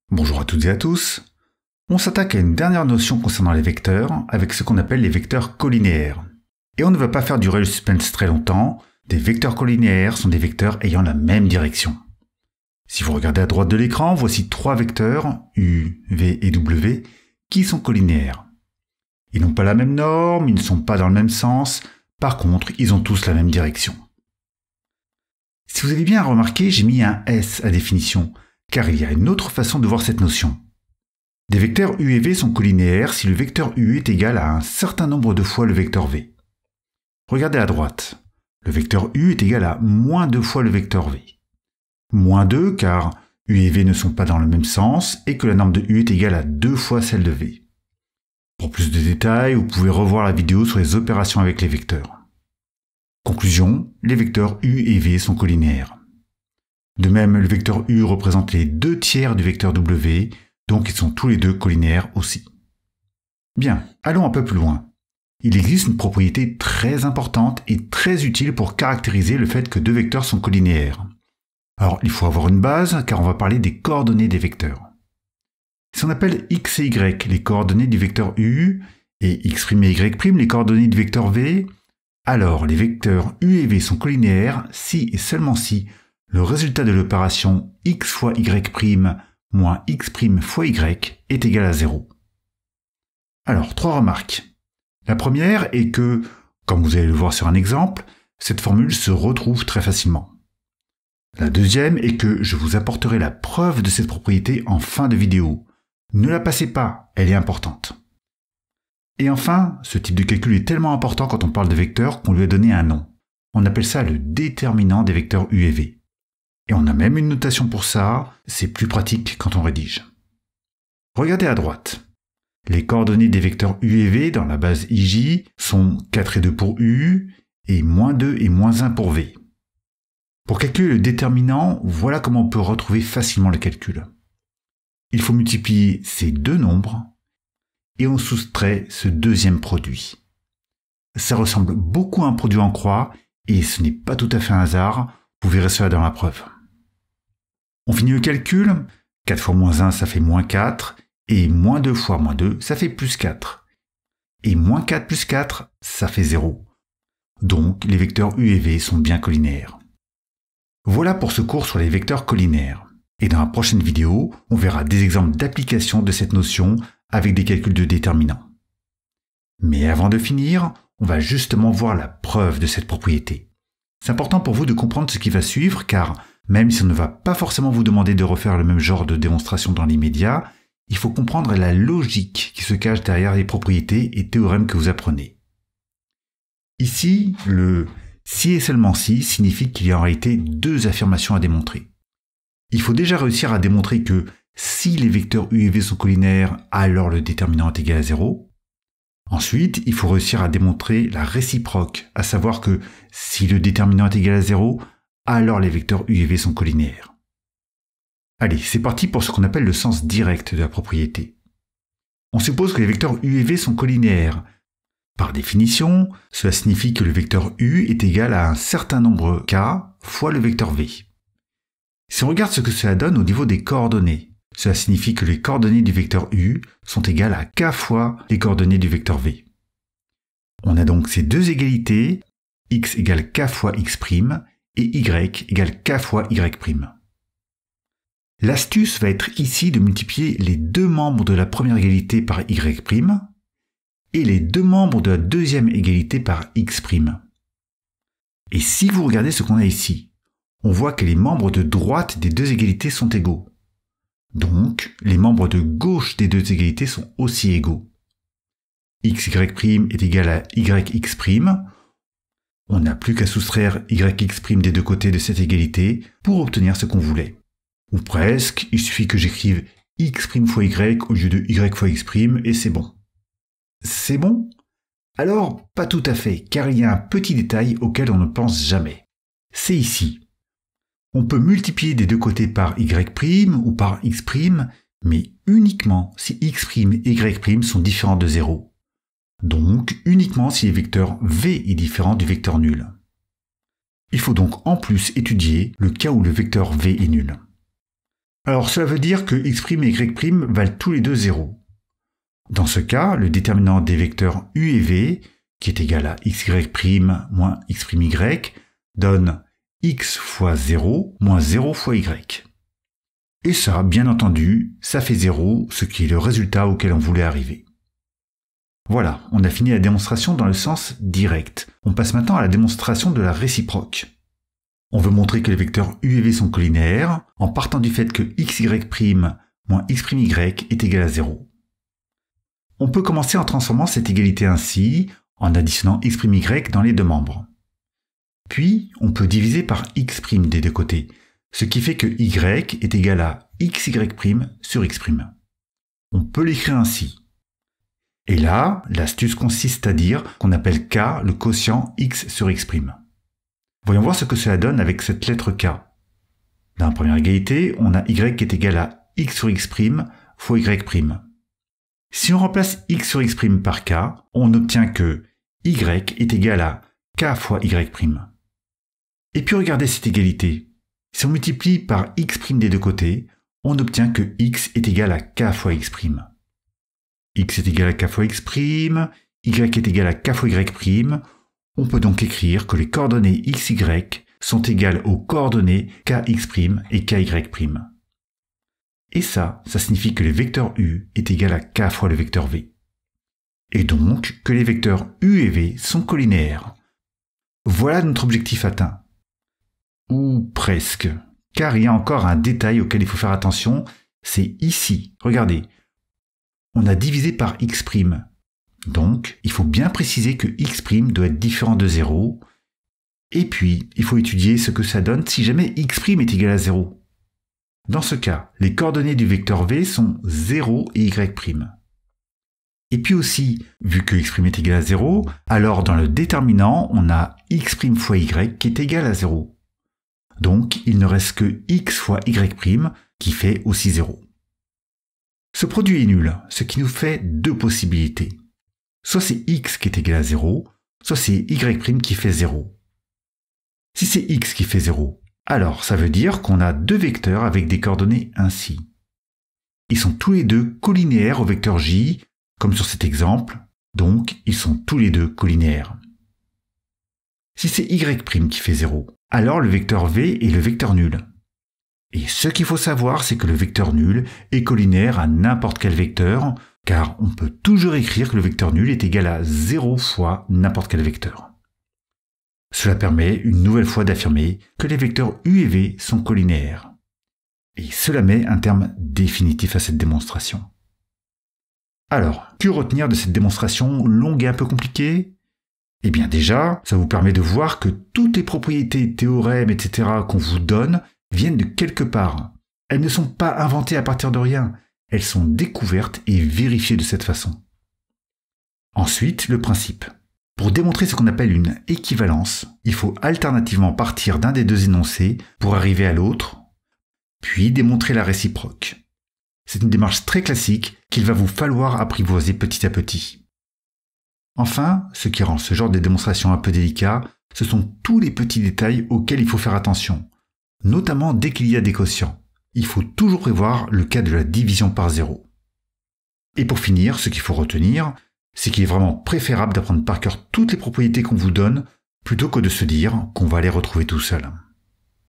Bonjour à toutes et à tous. On s'attaque à une dernière notion concernant les vecteurs, avec ce qu'on appelle les vecteurs collinéaires. Et on ne va pas faire durer le suspense très longtemps, des vecteurs collinéaires sont des vecteurs ayant la même direction. Si vous regardez à droite de l'écran, voici trois vecteurs, U, V et W, qui sont collinéaires. Ils n'ont pas la même norme, ils ne sont pas dans le même sens, par contre, ils ont tous la même direction. Si vous avez bien remarqué, j'ai mis un S à définition, car il y a une autre façon de voir cette notion. Des vecteurs U et V sont collinéaires si le vecteur U est égal à un certain nombre de fois le vecteur V. Regardez à droite. Le vecteur U est égal à moins 2 fois le vecteur V. Moins 2 car U et V ne sont pas dans le même sens et que la norme de U est égale à 2 fois celle de V. Pour plus de détails, vous pouvez revoir la vidéo sur les opérations avec les vecteurs. Conclusion, les vecteurs U et V sont collinéaires. De même, le vecteur U représente les 2/3 du vecteur W, donc ils sont tous les deux collinéaires aussi. Bien, allons un peu plus loin. Il existe une propriété très importante et très utile pour caractériser le fait que deux vecteurs sont collinéaires. Alors, il faut avoir une base, car on va parler des coordonnées des vecteurs. Si on appelle x et y les coordonnées du vecteur U, et x' et y' les coordonnées du vecteur V, alors les vecteurs U et V sont collinéaires si et seulement si le résultat de l'opération x fois y' moins x' fois y est égal à 0. Alors, trois remarques. La première est que, comme vous allez le voir sur un exemple, cette formule se retrouve très facilement. La deuxième est que je vous apporterai la preuve de cette propriété en fin de vidéo. Ne la passez pas, elle est importante. Et enfin, ce type de calcul est tellement important quand on parle de vecteurs qu'on lui a donné un nom. On appelle ça le déterminant des vecteurs U et V. Et on a même une notation pour ça, c'est plus pratique quand on rédige. Regardez à droite. Les coordonnées des vecteurs U et V dans la base IJ sont 4 et 2 pour U et moins 2 et moins 1 pour V. Pour calculer le déterminant, voilà comment on peut retrouver facilement le calcul. Il faut multiplier ces deux nombres et on soustrait ce deuxième produit. Ça ressemble beaucoup à un produit en croix et ce n'est pas tout à fait un hasard, vous verrez cela dans la preuve. On finit le calcul, 4 fois moins 1 ça fait moins 4, et moins 2 fois moins 2 ça fait plus 4. Et moins 4 plus 4 ça fait 0. Donc les vecteurs U et V sont bien collinéaires. Voilà pour ce cours sur les vecteurs collinéaires. Et dans la prochaine vidéo, on verra des exemples d'application de cette notion avec des calculs de déterminants. Mais avant de finir, on va justement voir la preuve de cette propriété. C'est important pour vous de comprendre ce qui va suivre car même si on ne va pas forcément vous demander de refaire le même genre de démonstration dans l'immédiat, il faut comprendre la logique qui se cache derrière les propriétés et théorèmes que vous apprenez. Ici, le si et seulement si signifie qu'il y a en réalité deux affirmations à démontrer. Il faut déjà réussir à démontrer que si les vecteurs U et V sont collinéaires, alors le déterminant est égal à 0. Ensuite, il faut réussir à démontrer la réciproque, à savoir que si le déterminant est égal à 0, alors les vecteurs U et V sont collinéaires. Allez, c'est parti pour ce qu'on appelle le sens direct de la propriété. On suppose que les vecteurs U et V sont collinéaires. Par définition, cela signifie que le vecteur U est égal à un certain nombre k fois le vecteur V. Si on regarde ce que cela donne au niveau des coordonnées, cela signifie que les coordonnées du vecteur U sont égales à k fois les coordonnées du vecteur V. On a donc ces deux égalités, x égale k fois x' et y égale k fois y'. L'astuce va être ici de multiplier les deux membres de la première égalité par y' et les deux membres de la deuxième égalité par x'. Et si vous regardez ce qu'on a ici, on voit que les membres de droite des deux égalités sont égaux. Donc, les membres de gauche des deux égalités sont aussi égaux. xy' est égal à yx'. On n'a plus qu'à soustraire yx' des deux côtés de cette égalité pour obtenir ce qu'on voulait. Ou presque, il suffit que j'écrive x' fois y au lieu de y fois x' et c'est bon. C'est bon? Alors, pas tout à fait, car il y a un petit détail auquel on ne pense jamais. C'est ici. On peut multiplier des deux côtés par y' ou par x', mais uniquement si x' et y' sont différents de 0. Donc uniquement si le vecteur V est différent du vecteur nul. Il faut donc en plus étudier le cas où le vecteur V est nul. Alors cela veut dire que x' et y' valent tous les deux 0. Dans ce cas, le déterminant des vecteurs u et v, qui est égal à xy' moins x'y, donne x fois 0 moins 0 fois y. Et ça, bien entendu, ça fait 0, ce qui est le résultat auquel on voulait arriver. Voilà, on a fini la démonstration dans le sens direct. On passe maintenant à la démonstration de la réciproque. On veut montrer que les vecteurs u et v sont collinaires en partant du fait que xy' moins x'y est égal à 0. On peut commencer en transformant cette égalité ainsi, en additionnant x'y dans les deux membres. Puis, on peut diviser par x' des deux côtés, ce qui fait que y est égal à xy' sur x'. On peut l'écrire ainsi. Et là, l'astuce consiste à dire qu'on appelle k le quotient x sur x'. Voyons voir ce que cela donne avec cette lettre k. Dans la première égalité, on a y qui est égal à x sur x' fois y'. Si on remplace x sur x' par k, on obtient que y est égal à k fois y'. Et puis regardez cette égalité. Si on multiplie par x' des deux côtés, on obtient que x est égal à k fois x'. X est égal à k fois x', y est égal à k fois y'. On peut donc écrire que les coordonnées xy sont égales aux coordonnées kx' et ky'. Et ça signifie que le vecteur u est égal à k fois le vecteur v. Et donc que les vecteurs u et v sont collinaires. Voilà notre objectif atteint. Ou presque, car il y a encore un détail auquel il faut faire attention, c'est ici, regardez. On a divisé par x'. Donc, il faut bien préciser que x' doit être différent de 0. Et puis, il faut étudier ce que ça donne si jamais x' est égal à 0. Dans ce cas, les coordonnées du vecteur v sont 0 et y'. Et puis aussi, vu que x' est égal à 0, alors dans le déterminant, on a x' fois y qui est égal à 0. Donc, il ne reste que x fois y' qui fait aussi 0. Ce produit est nul, ce qui nous fait deux possibilités. Soit c'est x qui est égal à 0, soit c'est y' qui fait 0. Si c'est x qui fait 0, alors ça veut dire qu'on a deux vecteurs avec des coordonnées ainsi. Ils sont tous les deux collinaires au vecteur j, comme sur cet exemple, donc ils sont tous les deux collinaires. Si c'est y' qui fait 0, alors le vecteur v est le vecteur nul. Et ce qu'il faut savoir, c'est que le vecteur nul est collinaire à n'importe quel vecteur, car on peut toujours écrire que le vecteur nul est égal à 0 fois n'importe quel vecteur. Cela permet une nouvelle fois d'affirmer que les vecteurs u et v sont collinaires. Et cela met un terme définitif à cette démonstration. Alors, que retenir de cette démonstration longue et un peu compliquée ? Eh bien déjà, ça vous permet de voir que toutes les propriétés, théorèmes, etc. qu'on vous donne viennent de quelque part. Elles ne sont pas inventées à partir de rien. Elles sont découvertes et vérifiées de cette façon. Ensuite, le principe. Pour démontrer ce qu'on appelle une équivalence, il faut alternativement partir d'un des deux énoncés pour arriver à l'autre, puis démontrer la réciproque. C'est une démarche très classique qu'il va vous falloir apprivoiser petit à petit. Enfin, ce qui rend ce genre de démonstration un peu délicat, ce sont tous les petits détails auxquels il faut faire attention, notamment dès qu'il y a des quotients. Il faut toujours prévoir le cas de la division par 0. Et pour finir, ce qu'il faut retenir, c'est qu'il est vraiment préférable d'apprendre par cœur toutes les propriétés qu'on vous donne, plutôt que de se dire qu'on va les retrouver tout seul.